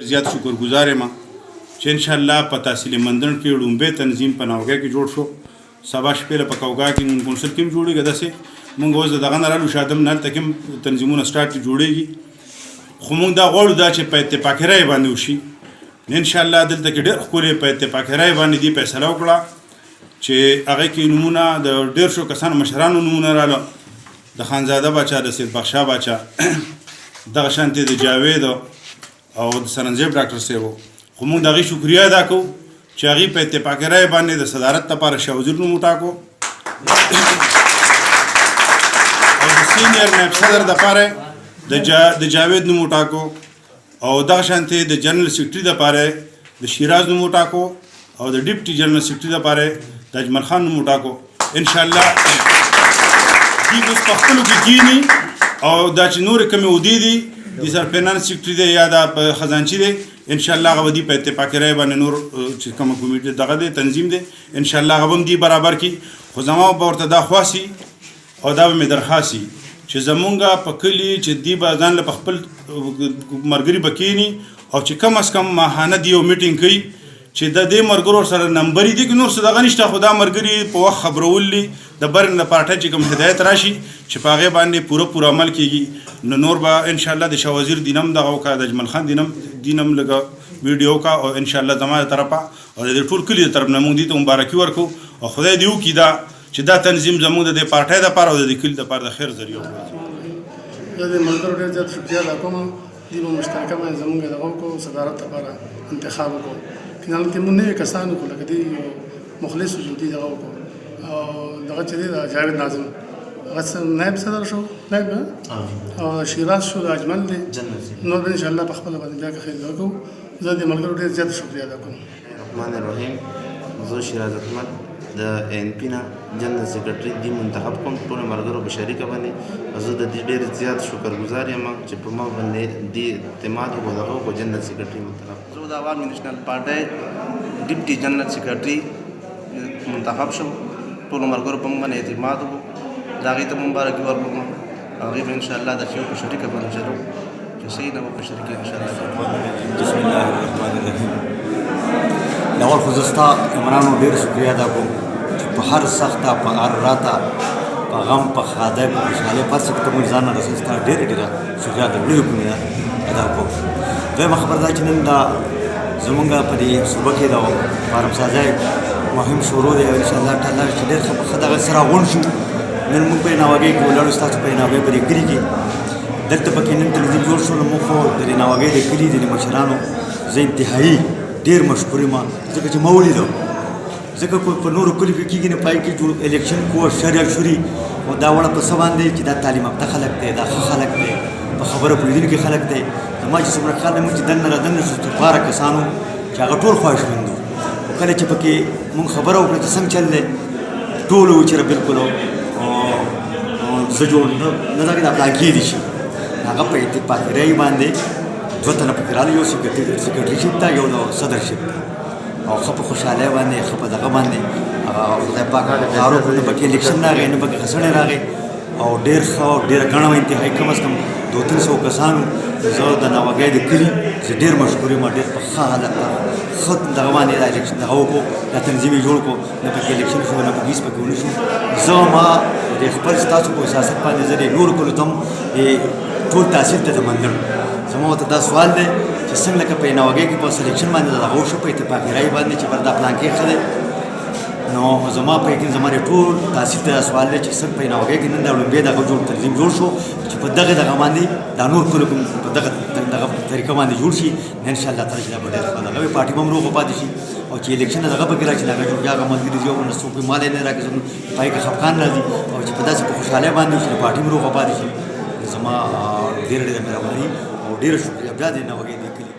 زیات شکرګزار یم چې انشاءالله په تحصیل مندړ کې ړومبی تنظیم په ناوګۍ کې جوړ شو. سبا شپې له په کوګا کې مونږ کونسل کې هم جوړېږي. داسې مونږ اوس د دغه نه رالو شادم نه هلته کې هم تنظیمونه سټارټ جوړېږي، خو مونږ دا غواړو دا چې په اتفاقي رایې باندې وشي. انشاءالله دلته کې ډېر ښکلې په اتفاقي رایې باندې دې فیصله وکړه چې هغې کې نومونه د ډېر شو کسانو مشرانو نومونه راله، د خانزاده باچا، د سید بخشا باچا، دغه شانتې د جاوید او د سرنزیب ډاکټر صاحب. خو موږ د هغې شکریه ادا کوو چې هغې په اتفاقي رایې باندې د صدارت لپاره شاه وزیر نوم وټاکو او د سینیر نایب صدر دپاره د جاوید نوم وټاکو او دغه شانتې د جنرال سیکرټري دپاره د شیراز نوم وټاکو او د ډیپټي جنرال سیکرټري دپاره د اجمل خان نوم وټاکو. انشاءالله دوی اوس په خپلو کې کښېني او دا چې نورې کومې عهدې دي د سر فینانس سیکرټري دی یا د خزانچي دی، انشاءالله هغه به دي په اتفاقي رایې باندې نور چې کومه کمیټې دغه دی تنظیم دی انشاءالله هغه به هم دي برابر کړي. خو زما به ورته دا خواسي او دا به مې درخواست وي چې زمونږ په کلي چې دوی به ځان له په خپل ملګري به کښېني او چې کم از کم ماهانه دی یو میټینګ کوي چې د دې ملګرو سره نمبرې دي که نور څه دغه نشته، خو دا ملګري په وخت خبرول دي د بر نه پارټۍ چې کوم هدایت راشي چې په هغې باندې پوره عمل کېږي. نو نور به انشاءالله د شاه وزیر دین هم دغه وکړه، د اجمل خان دین هم لږه ویډیو وکړه او انشاءالله زما د طرفه او د ټول کلي د طرف نه موږ دې ته مبارکي ورکړو او خدای دې وکړي دا چې دا تنظیم زموږ د دې پارټۍ دپاره او د دې کلي دپاره د خیر ذریعه وګرځي. زه د ملګرو ډېر زیات شکریه ادا کوم، دوی به مشترکه باندې زموږ دغه وکړو صدارت لپاره انتخاب وکړو. فینال کې موږ نوي کسان وکړو لکه دوی یو مخلص وو دوی دغه وکړو او دغه چې دی د جاوید ناظم هغه نایب صدر شو، نایب او شیراز شو، د اجمل دی، نور به انشاءالله په خپله باندې بیا که خیر وکړو. زه د ملګرو ډېر زیات شکریه ادا کوم. الرحمن الرحیم. زه شیراز احمد د ANP نه جنرال سیکرټري دی منتخب کوم. ټولو ملګرو په شریکه باندې زه د دې ډېر زیات شکرګزار یم چې په ما باندې دې اعتماد وکړو دغه وکړو جنرال سیکرټري منتخب. زه د عوامي نیشنل پارټۍ ډیپټي جنرال سیکرټري منتخب شوم. ټولو ملګرو په موږ باندې اعتماد وکړو، د هغې ته مبارکي ورکړم. هغې به انشاءالله د یو په شریکه باندې چلو چې صحیح نه به په شریکه انشاءالله. بسم الله الرحمن الرحیم. اول خو زه ستا عمرانو ډېر شکریه ادا کوم چې په هر سخته، په هر راته، په غم، په ښادۍ، په خوشحالۍ، په هر څه کې ته مونږ ځان نه رسوې. ستا ډېره شکریه د لویو کوم ادا کوم. دویمه خبره دا چې نن دا زمونږ په دې صوبه کې د فارمسازۍ مهم شروع دی انشاءالله تعالی چې ډېر ښه دغه سره غونډ شو. نن موږ په ناوګۍ کې ولاړو، ستاسو په ناوګۍ په دې کلي کې دلته پکې نن تنظیم جوړ شو. نو موږ خو د دې ناوګۍ د کلي د مشرانو زه انتهایي ډېر مشکور یم ځکه چې ما ولیدو، ځکه په نورو کلیو کې کېږي نه پای کې جوړ الیکشن کوډ شریع شوري او دا وړه په څه باندې چې دا تعلیم یافته خلک دی، دا ښه خلک دی، په خبره پوهېدونکي خلک دی. زما چې څومره خیال دی موږ چې دننه رادننه شو څو 12 کسانو چې هغه ټول خواهشمند وو. کله چې پکې موږ خبره وکړه چې څنګه چل دی، ټول وو چې بالکل زه جوړ نه دا دا پلان کېدی شي. هغه په اتفاقي رایې باندې 2 تنه پکې راغلي، یو سیکرټریشپ ته، یو صدرشپ ته او ښه په خوشحالۍ باندې ښه په دغه باندې هغه خدای پاک کار وکړو. نه پکې الیکشن راغی، نه پکې خسڼې راغی او ډېر ښه او ډېره ګڼه وه، انتهایي کم از کم 200-300 کسانو. زه د ناوګۍ د کلي چې ډېر مشکور یم، ډېر په ښه حالت ښه دغه باندې دا الیکشن دغه وکړو، دا تنظیم یې جوړ کړو. نه پکې الیکشن شو، نه پکې هېڅ پکې ونه شو. زه ما د خپل ستاسو په سیاست باندې زه د نورو کلو ته هم ټول تحصیل ته د مندړ زما ورته دا سوال دی چې څنګه لکه په ناوګۍ کې په سلیکشن باندې دغه وشو په اتفاقي رایې باندې چې بر دا پلان کې ښه دی، نو زما په یقین زما ټول تحصیل ته دا سوال دی چې څنګه په ناوګۍ کې نن دا ړومبی دغه تنظیم جوړ شو چې په دغه باندې دا نور کلو په دغه طریقه باندې جوړ شي. انشاءالله تعالی چې دا به ډېر ښه دغه وي، پارټي به هم روغه پاتې شي او چې الیکشن دغه پکې راشي هغه جوړ هغه ملګري دي او نه څوک یې مال یې نه راکړي، پای کې خفګان راځي او چې په داسې په خوشحالۍ باندې چې پارټي هم روغه پاتې شي. زما ډېره مهرباني او ډېره شکریه بیا دې ناوګۍ دې کلي.